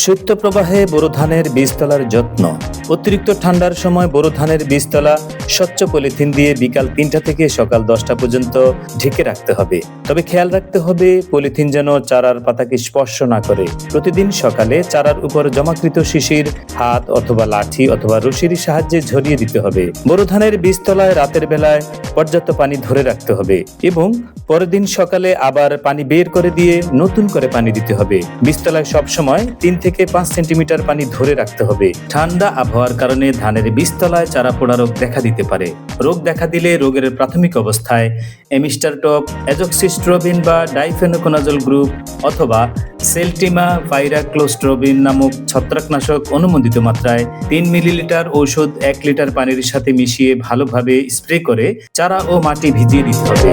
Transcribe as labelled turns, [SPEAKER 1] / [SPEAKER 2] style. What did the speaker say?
[SPEAKER 1] শৈত্যপ্রবাহে বোরো ধানের বীজতলার যত্ন। অতিরিক্ত ঠান্ডার সময় বোরো ধানের বীজতলা স্বচ্ছ পলিথিন দিয়ে বিকাল ৩টা থেকে সকাল ১০টা পর্যন্ত ঢেকে রাখতে হবে। তবে খেয়াল রাখতে হবে পলিথিন যেন চারার পাতাকে স্পর্শ না করে। প্রতিদিন সকালে চারার উপর জমাকৃত শিশির হাত অথবা লাঠি অথবা রশির সাহায্যে ঝরিয়ে দিতে হবে। বোরো ধানের বীজতলায় রাতের বেলায় পর্যাপ্ত পানি ধরে রাখতে হবে এবং পরের দিন সকালে আবার পানি বের করে দিয়ে নতুন করে পানি দিতে হবে। বীজতলায় সবসময় ৩ থেকে ৫ সেন্টিমিটার পানি ধরে রাখতে হবে। ঠান্ডা আবহাওয়ার কারণে ধানের বীজতলায় চারা পোড়া রোগ দেখা দিতে পারে। রোগ দেখা দিলে রোগের প্রাথমিক অবস্থায় এমিস্টারটপ, অ্যাজক্সিস্ট্রোবিন বা ডাইফেনোকোনাজোল গ্রুপ অথবা সেলটিমা ভাইরাক্লোস্ট্রোবিন নামক ছত্রাকনাশক অনুমোদিত মাত্রায় ৩ মিলিলিটার ঔষধ ১ লিটার পানির সাথে মিশিয়ে ভালোভাবে স্প্রে করে চারা ও মাটি ভিজিয়ে দিতে হবে।